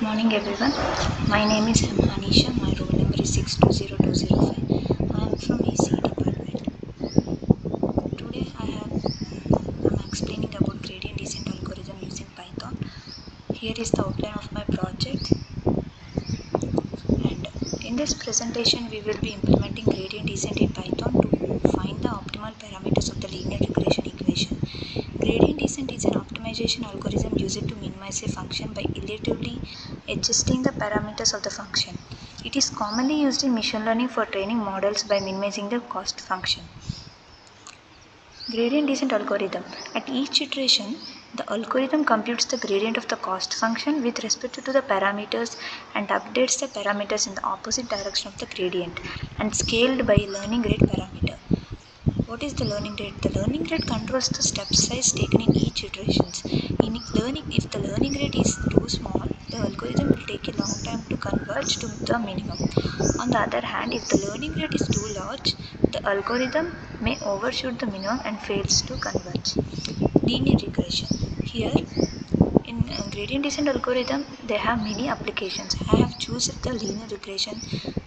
Morning everyone. My name is Anisha. My roll number is 620205. I am from AC department. Today I'm explaining about gradient descent algorithm using Python. Here is the outline of my project. And in this presentation we will be implementing gradient descent in Python to find the optimal parameters of the linear regression equation. Gradient descent is an optimization algorithm used to minimize a function by iteratively adjusting the parameters of the function. It is commonly used in machine learning for training models by minimizing the cost function. Gradient descent algorithm. At each iteration, the algorithm computes the gradient of the cost function with respect to the parameters and updates the parameters in the opposite direction of the gradient and scaled by learning rate parameter. What is the learning rate? The learning rate controls the step size taken in each iteration. If the learning rate is too small, the algorithm will take a long time to converge to the minimum. On the other hand, if the learning rate is too large, the algorithm may overshoot the minimum and fails to converge. Linear regression. Here, in gradient descent algorithm, they have many applications. I have chosen the linear regression.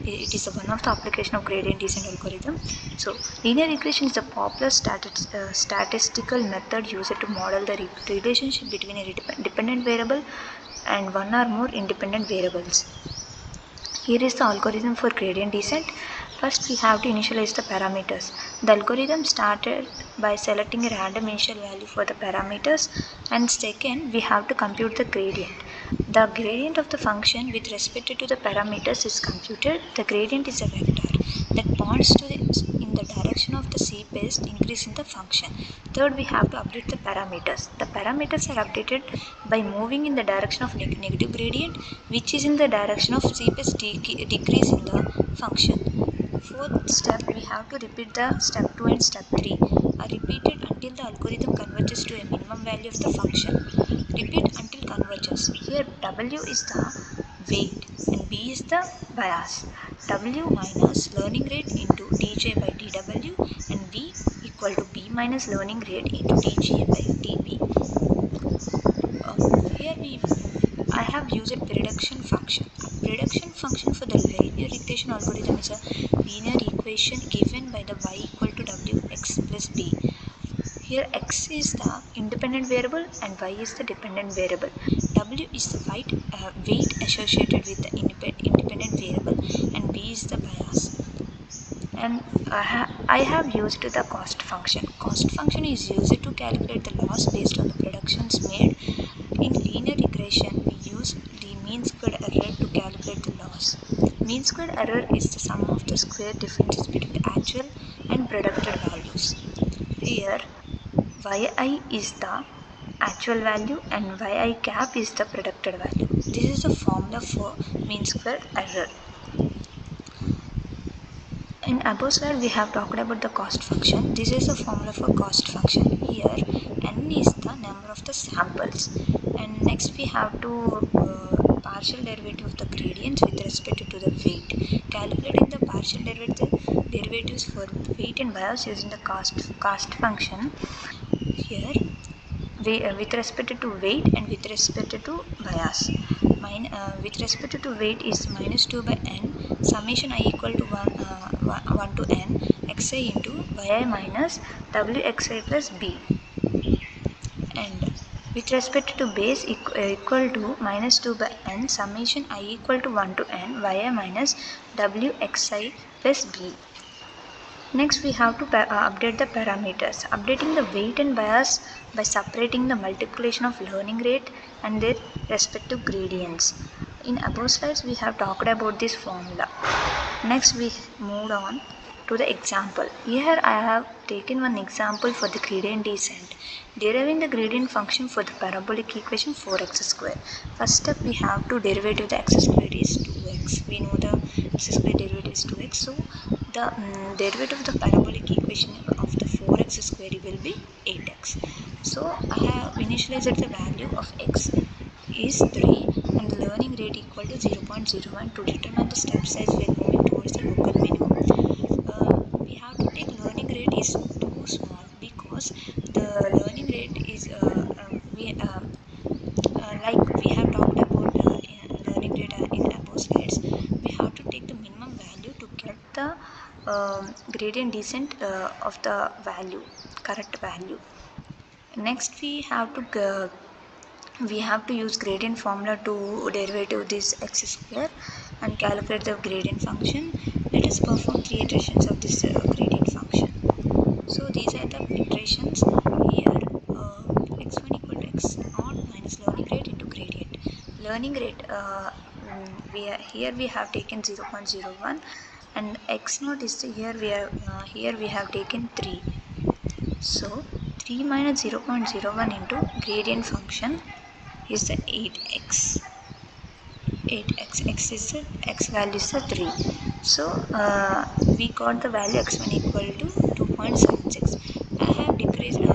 It is one of the application of gradient descent algorithm. So, linear regression is a popular statistical method used to model the relationship between a dependent variable and one or more independent variables. Here is the algorithm for gradient descent. First, we have to initialize the parameters. The algorithm started by selecting a random initial value for the parameters, and second, we have to compute the gradient. The gradient of the function with respect to the parameters is computed. The gradient is a vector that points in the direction of the C-based increase in the function. Third, we have to update the parameters. The parameters are updated by moving in the direction of negative gradient, which is in the direction of C-based decrease in the function. Fourth step, we have to repeat the step 2 and step 3 are repeated until the algorithm converges to a minimum value of the function. Repeat until convergence. Here W is the weight and B is the bias. W minus learning rate into dj by dw and V equal to B minus learning rate into dg by db. I have used a prediction function. A prediction function for the linear regression algorithm is a linear equation given by the y equal to wx plus b. Here x is the independent variable and y is the dependent variable. W is the weight associated with the independent variable and b is the bias. And I have used the cost function. Cost function is used to calculate the loss based on the predictions made. In linear regression, we use the mean squared error to calculate the loss. Mean squared error is the sum of the square differences between the actual and predicted values. Here, yi is the actual value and yi cap is the predicted value. This is the formula for mean squared error. In above slide, we have talked about the cost function. This is the formula for cost function. Here, n is the number of the samples. And next, we have to partial derivative of the gradients with respect to the weight. Calculating the partial derivatives for weight and bias using the cost function. Here, with respect to weight and with respect to bias. With respect to weight is minus 2 by n summation I equal to 1 to n xi into yi minus wxi plus b, and with respect to base equal to minus 2 by n summation I equal to 1 to n yi minus wxi plus b. Next, we have to update the parameters. Updating the weight and bias by separating the multiplication of learning rate and their respective gradients. In above slides, we have talked about this formula. Next, we moved on to the example. Here, I have taken one example for the gradient descent. Deriving the gradient function for the parabolic equation 4x square. First step, we have to derivative the x square is 2x. We know the x square derivative is 2x. So, the derivative of the parabolic equation of the 4x square will be 8x. So, I have initialized the value of x is 3 and the learning rate equal to 0.01 to determine the step size when moving towards the local minimum. We have to take learning rate is too small because the learning rate is like we have talked about the gradient descent of the value, correct value. Next we have to use gradient formula to derivative this x square and calculate the gradient function. Let us perform 3 iterations of this gradient function. So these are the iterations. Here x1 equal to x naught minus learning rate into gradient. Learning rate, here we have taken 0.01 and x naught is here we have taken 3. So 3 minus 0.01 into gradient function is the 8x. 8x, x value is the 3. So we got the value x1 equal to 2.76. I have decreased we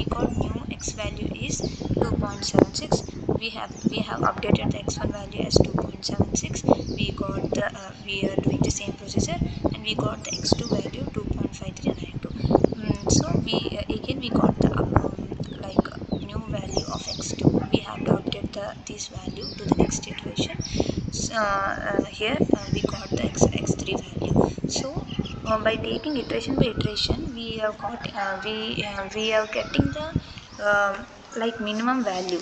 got new x value is 2.76. We have updated the x1 value as 2.76. We got the we are doing the same procedure and we got the x2 value 2.5392. So we again we got the new value of x2. We have to update this value to the next iteration. So, here we got the x3 value. So by taking iteration by iteration, we have got we are getting the minimum value,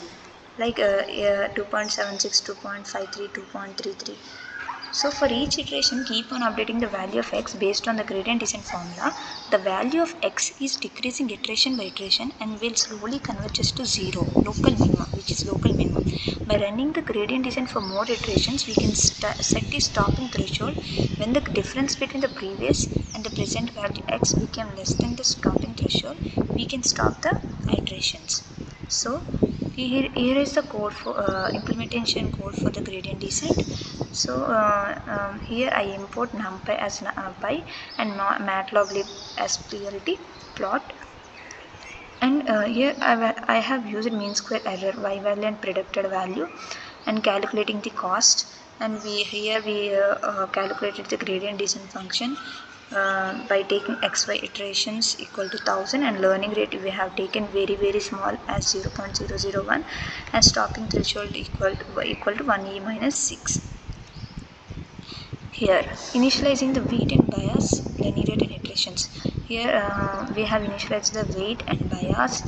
2.76, 2.53, 2.33. So for each iteration, keep on updating the value of x based on the gradient descent formula. The value of x is decreasing iteration by iteration and will slowly converges to 0, local minimum, which is local minimum. By running the gradient descent for more iterations, we can set the stopping threshold when the difference between the previous and the present value x became less than the stopping threshold. We can stop the iterations. So here is the code for implementation code for the gradient descent. So here I import numpy as numpy and matplotlib as plt plot, and here I have used mean square error, y value and predicted value, and calculating the cost. And we calculated the gradient descent function by taking xy iterations equal to 1000, and learning rate we have taken very small as 0.001, and stopping threshold equal to 1e minus 6. Here initializing the weight and bias, learning rate and iterations. Here we have initialized the weight and bias,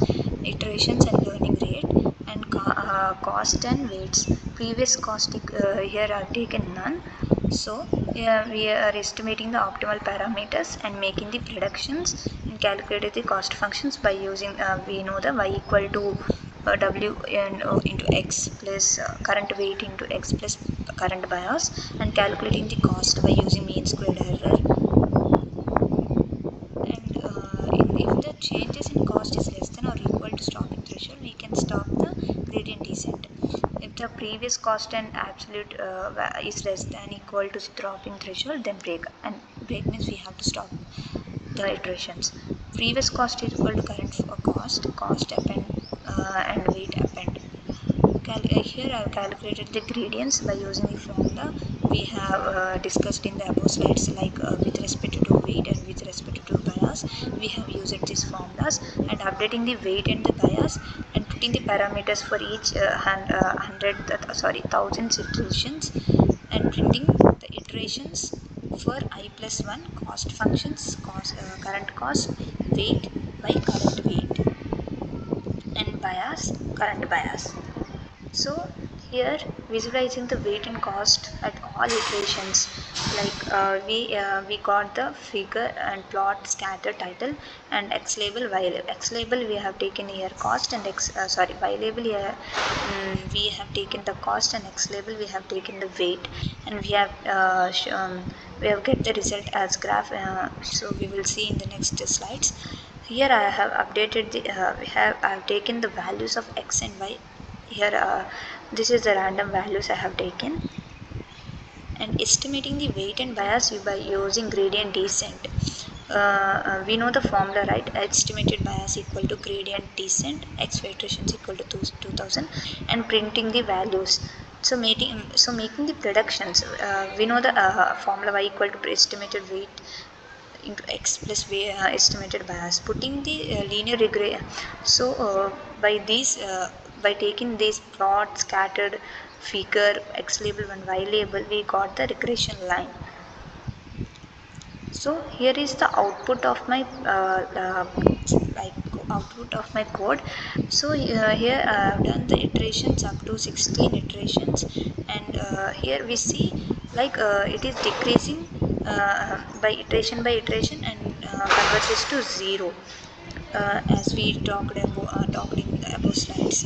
iterations and learning rate, and cost and weights. Previous cost here are taken none. So we are estimating the optimal parameters and making the predictions and calculating the cost functions by using we know the y equal to w into x plus current weight into x plus current bias, and calculating the cost by using mean squared error. And if the changes in cost is less than or equal to stopping threshold, we can stop the gradient descent. If the previous cost and absolute is less than equal to stopping threshold, then break. And break means we have to stop the iterations. Previous cost is equal to current cost append and weight append. Here I have calculated the gradients by using the formula we have discussed in the above slides, with respect to weight and with respect to bias. We have used these formulas, and updating the weight and the bias and putting the parameters for each 1000 iterations, and printing the iterations for I plus 1 cost functions, current cost, weight by current weight, and bias, current bias. So here visualizing the weight and cost at all iterations, we got the figure and plot, scatter, title, and x label, y label. X label we have taken here cost, and y label here we have taken the cost, and x label we have taken the weight, and we have get the result as graph. So we will see in the next slides. Here I have updated the I have taken the values of x and y. Here this is the random values I have taken, and estimating the weight and bias by using gradient descent. We know the formula, right? Estimated bias equal to gradient descent, x iterations equal to 2000, and printing the values. So making the predictions, we know the formula y equal to estimated weight into x plus estimated bias, putting the linear regression. So by taking this plot, scattered, figure, x label and y label, we got the regression line. So here is the output of my output of my code. So here I have done the iterations up to 16 iterations, and here we see it is decreasing by iteration and converges to 0, as we talked in the above slides.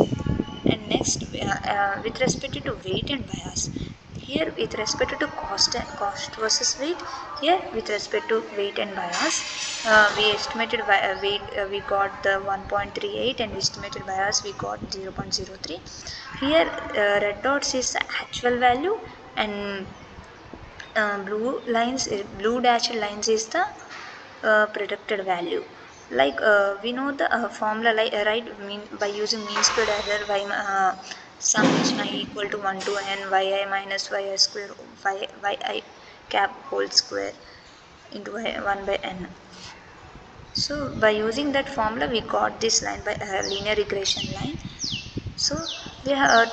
And next, with respect to weight and bias, here with respect to cost versus weight, here with respect to weight and bias, we estimated weight, we got the 1.38, and estimated bias we got 0.03. Here red dots is the actual value, and blue dashed lines is the predicted value. We know the formula, right, by using mean squared error, sum is equal to 1 to n yi minus yi square yi cap whole square into 1 by n. So by using that formula we got this line by linear regression line. So we have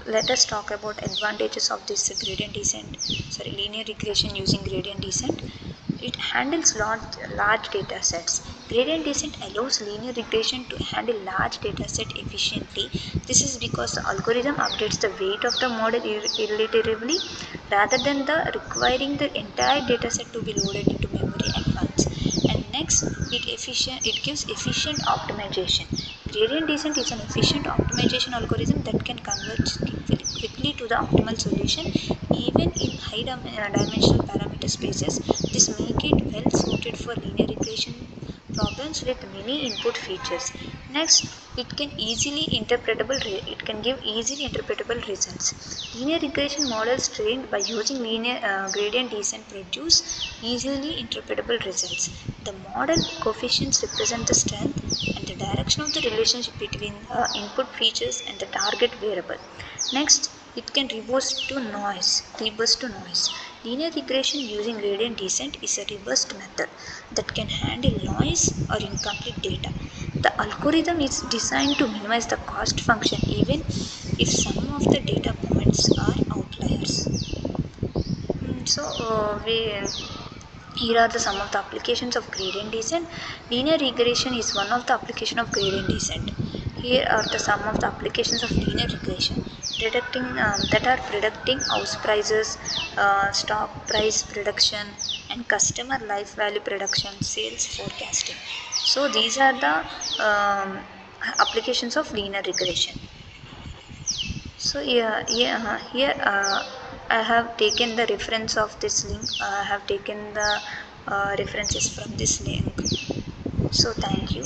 let us talk about advantages of this linear regression using gradient descent. It handles large data sets. Gradient descent allows linear regression to handle large data set efficiently. This is because the algorithm updates the weight of the model iteratively rather than requiring the entire data set to be loaded into memory at once. And next, it gives efficient optimization. Gradient descent is an efficient optimization algorithm that can converge quickly to the optimal solution even in high dimensional parameter spaces. This makes it well suited for linear regression problems with many input features. Next, it can give easily interpretable results. Linear regression models trained by using linear gradient descent produce easily interpretable results. The model coefficients represent the strength and the direction of the relationship between input features and the target variable. Next, it can reverse to noise. Linear regression using gradient descent is a reversed method that can handle noise or incomplete data. The algorithm is designed to minimize the cost function even if some of the data points are outliers. Here are some of the applications of gradient descent. Linear regression is one of the applications of gradient descent. Here are some of the applications of linear regression that are predicting house prices, stock price prediction, and customer life value prediction, sales forecasting. So these are the applications of linear regression. So here I have taken the reference of this link. I have taken the references from this link. So thank you.